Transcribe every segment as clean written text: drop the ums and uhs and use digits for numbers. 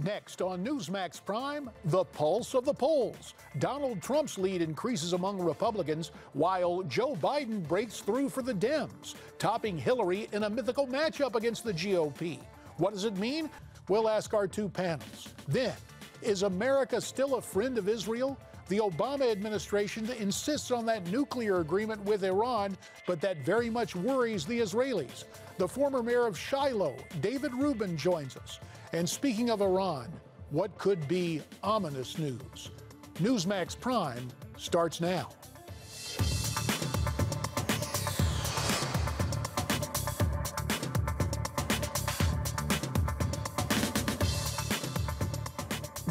Next on Newsmax Prime, the pulse of the polls. Donald Trump's lead increases among Republicans while Joe Biden breaks through for the Dems, topping Hillary in a mythical matchup against the GOP. What does it mean? We'll ask our two panels. Then, is America still a friend of Israel? The Obama administration insists on that nuclear agreement with Iran, but that very much worries the Israelis. The former mayor of Shiloh, David Rubin, joins us. And speaking of Iran, what could be ominous news? Newsmax Prime starts now.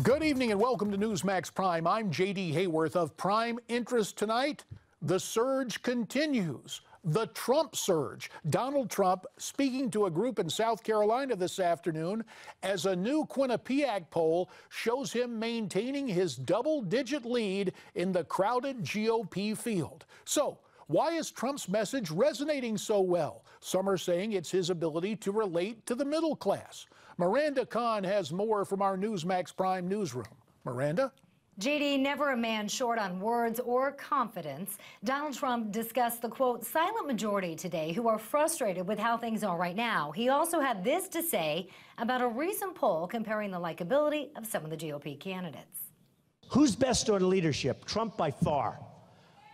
Good evening and welcome to Newsmax Prime. I'm J.D. Hayworth. Of prime interest tonight, the surge continues. The Trump surge. Donald Trump speaking to a group in South Carolina this afternoon as a new Quinnipiac poll shows him maintaining his double-digit lead in the crowded GOP field. So, why is Trump's message resonating so well? Some are saying it's his ability to relate to the middle class. Miranda Kahn has more from our Newsmax Prime newsroom. Miranda? JD, never a man short on words or confidence. Donald Trump discussed the, quote, silent majority today who are frustrated with how things are right now. He also had this to say about a recent poll comparing the likability of some of the GOP candidates. Who's best on leadership? Trump by far.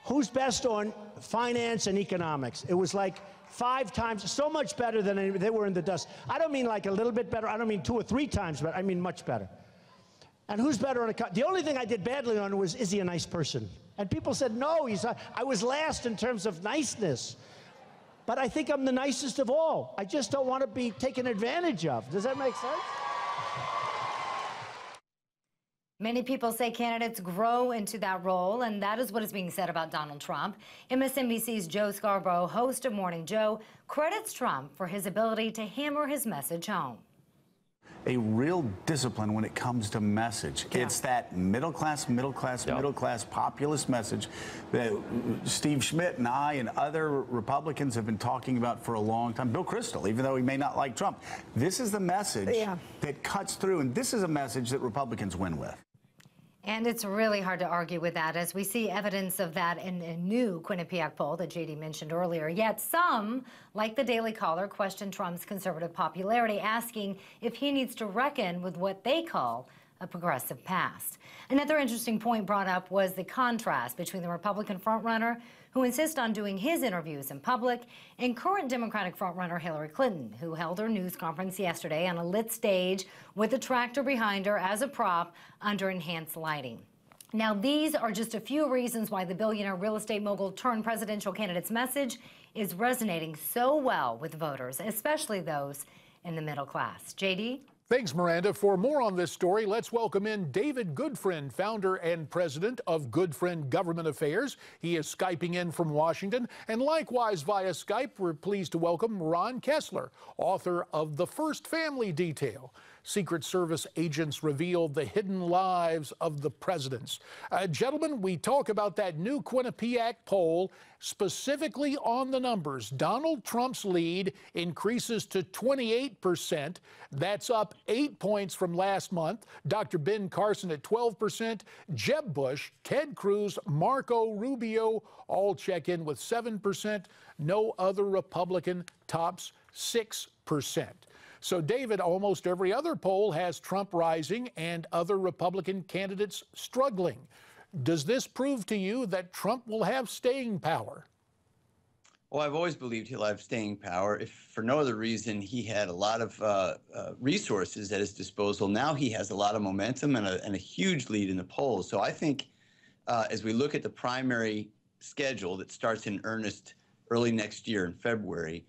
Who's best on finance and economics? It was like 5 times, so much better than they were in the dust. I don't mean like a little bit better. I don't mean 2 or 3 times better. I mean much better. And who's better on the only thing I did badly on was, is he a nice person? And people said, no, he's not. I was last in terms of niceness. But I think I'm the nicest of all. I just don't want to be taken advantage of. Does that make sense? Many people say candidates grow into that role, and that is what is being said about Donald Trump. MSNBC's Joe Scarborough, host of Morning Joe, credits Trump for his ability to hammer his message home. A real discipline when it comes to message. Yeah. It's that middle class populist message that Steve Schmidt and I and other Republicans have been talking about for a long time. Bill Kristol, even though he may not like Trump. This is the message that cuts through, and this is a message that Republicans win with. And it's really hard to argue with that, as we see evidence of that in a new Quinnipiac poll that J.D. mentioned earlier. Yet some, like the Daily Caller, question Trump's conservative popularity, asking if he needs to reckon with what they call a progressive past. Another interesting point brought up was the contrast between the Republican frontrunner, who insists on doing his interviews in public, and current Democratic frontrunner Hillary Clinton, who held her news conference yesterday on a lit stage with a tractor behind her as a prop under enhanced lighting. Now, these are just a few reasons why the billionaire real estate mogul turned presidential candidate's message is resonating so well with voters, especially those in the middle class. J.D.? Thanks, Miranda. For more on this story, let's welcome in David Goodfriend, founder and president of Goodfriend Government Affairs. He is Skyping in from Washington. And likewise, via Skype, we're pleased to welcome Ron Kessler, author of The First Family Detail. Secret Service agents revealed the hidden lives of the presidents. Gentlemen, we talk about that new Quinnipiac poll, specifically on the numbers. Donald Trump's lead increases to 28%. That's up 8 points from last month. Dr. Ben Carson at 12%. Jeb Bush, Ted Cruz, Marco Rubio all check in with 7%. No other Republican tops 6%. So, David, almost every other poll has Trump rising and other Republican candidates struggling. Does this prove to you that Trump will have staying power? Well, I've always believed he'll have staying power. If for no other reason, he had a lot of resources at his disposal. Now he has a lot of momentum and a huge lead in the polls. So I think as we look at the primary schedule that starts in earnest early next year in February,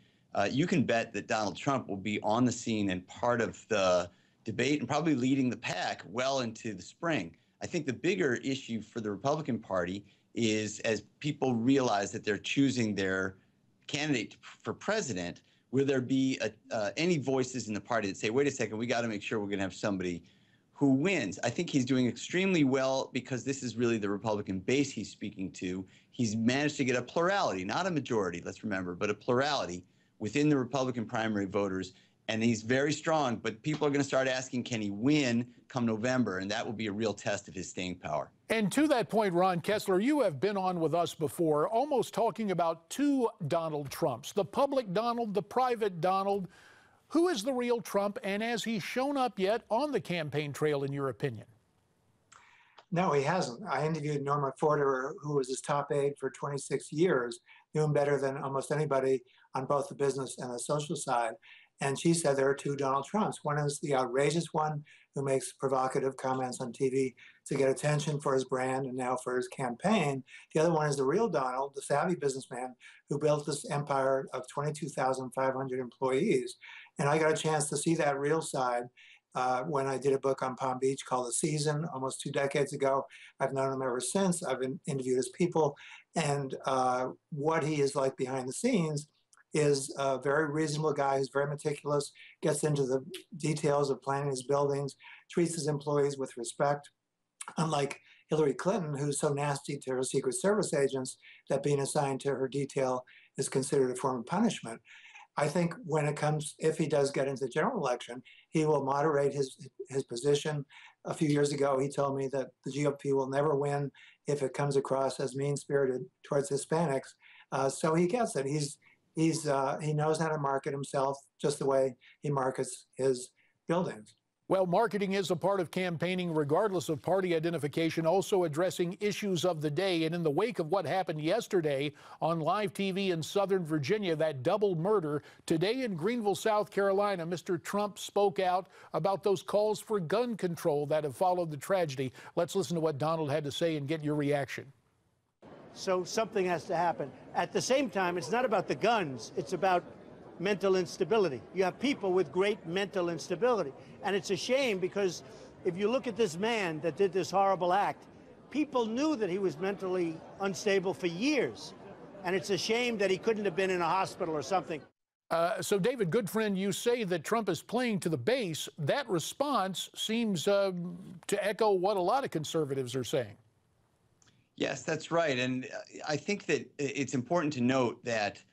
you can bet that Donald Trump will be on the scene and part of the debate and probably leading the pack well into the spring. I think the bigger issue for the Republican Party is, as people realize that they're choosing their candidate for president, will there be any voices in the party that say, wait a second, we got to make sure we're going to have somebody who wins? I think he's doing extremely well because this is really the Republican base he's speaking to. He's managed to get a plurality, not a majority, let's remember, but a plurality within the Republican primary voters and he's very strong, but people are going to start asking, can he win come November? And that will be a real test of his staying power. And to that point, Ron Kessler, you have been on with us before, almost talking about two Donald Trumps, the public Donald, the private Donald. Who is the real Trump, and has he shown up yet on the campaign trail, in your opinion? No, he hasn't. I interviewed Norma Forder, who was his top aide for 26 years, knew him better than almost anybody on both the business and the social side. And she said there are two Donald Trumps. One is the outrageous one who makes provocative comments on TV to get attention for his brand and now for his campaign. The other one is the real Donald, the savvy businessman who built this empire of 22,500 employees. And I got a chance to see that real side when I did a book on Palm Beach called The Season almost 2 decades ago. I've known him ever since. I've interviewed his people. And what he is like behind the scenes is a very reasonable guy who's very meticulous, gets into the details of planning his buildings, treats his employees with respect, unlike Hillary Clinton, who's so nasty to her Secret Service agents that being assigned to her detail is considered a form of punishment. I think when it comes, if he does get into the general election, he will moderate his position. A few years ago, he told me that the GOP will never win if it comes across as mean-spirited towards Hispanics. So he gets it. He knows how to market himself just the way he markets his buildings. Well, marketing is a part of campaigning regardless of party identification, also addressing issues of the day. And in the wake of what happened yesterday on live TV in Southern Virginia, that double murder, today in Greenville, South Carolina, Mr. Trump spoke out about those calls for gun control that have followed the tragedy. Let's listen to what Donald had to say and get your reaction. So something has to happen. At the same time, it's not about the guns. It's about mental instability. You have people with great mental instability. And it's a shame because if you look at this man that did this horrible act, people knew that he was mentally unstable for years. And it's a shame that he couldn't have been in a hospital or something. So, David Goodfriend, you say that Trump is playing to the base. That response seems to echo what a lot of conservatives are saying. Yes, that's right. And I think that it's important to note that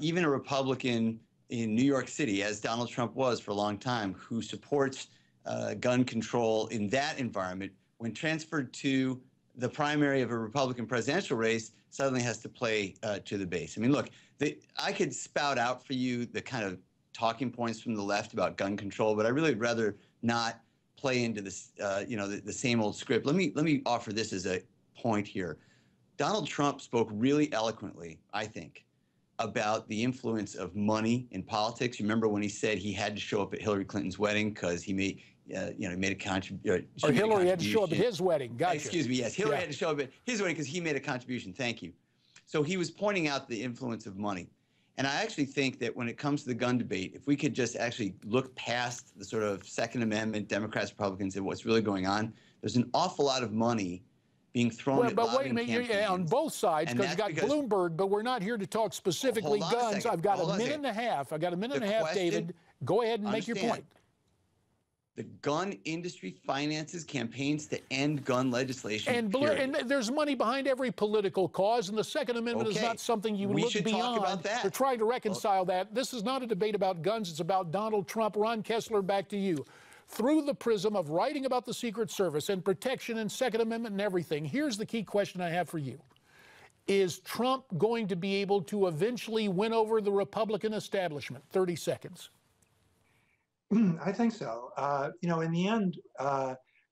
even a Republican in New York City, as Donald Trump was for a long time, who supports gun control in that environment, when transferred to the primary of a Republican presidential race, suddenly has to play to the base. I mean, look, I could spout out for you the kind of talking points from the left about gun control, but I really would rather not play into this, the same old script. Let me offer this as a point here. Donald Trump spoke really eloquently, I think, about the influence of money in politics. You remember when he said he had to show up at Hillary Clinton's wedding because he made, he made a contribution. Or Hillary had to show up at his wedding. Gotcha. Excuse me. Yes, Hillary had to show up at his wedding because he made a contribution. Thank you. So he was pointing out the influence of money. And I actually think that when it comes to the gun debate, if we could just actually look past the sort of Second Amendment, Democrats, Republicans, and what's really going on, there's an awful lot of money being thrown at lobbying campaigns. On both sides, because you've got Bloomberg, but we're not here to talk specifically guns. I've got a minute and a half. I've got a minute and a half, David. Go ahead and make your point. The gun industry finances campaigns to end gun legislation. And there's money behind every political cause, and the Second Amendment is not something you look beyond. We're trying to reconcile that. This is not a debate about guns. It's about Donald Trump. Ron Kessler, back to you. Through the prism of writing about the Secret Service and protection and Second Amendment and everything, here's the key question I have for you. Is Trump going to be able to eventually win over the Republican establishment? 30 seconds. I think so. In the end,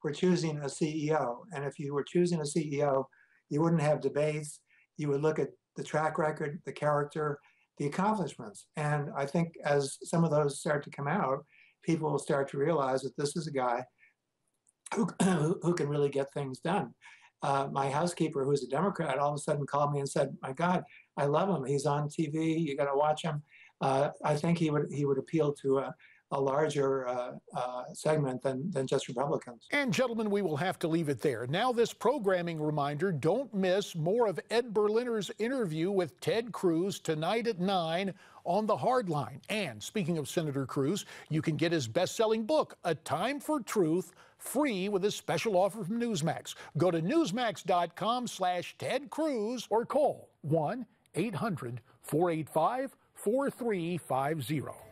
we're choosing a CEO. And if you were choosing a CEO, you wouldn't have debates. You would look at the track record, the character, the accomplishments. And I think as some of those start to come out, people will start to realize that this is a guy who can really get things done. My housekeeper, who's a Democrat, all of a sudden called me and said, "My God, I love him. He's on TV. You got to watch him." I think he would appeal to a larger segment than just Republicans. And gentlemen, we will have to leave it there. Now this programming reminder, don't miss more of Ed Berliner's interview with Ted Cruz tonight at 9 on The Hardline. And speaking of Senator Cruz, you can get his best-selling book, A Time for Truth, free with a special offer from Newsmax. Go to newsmax.com/Ted Cruz or call 1-800-485-4350.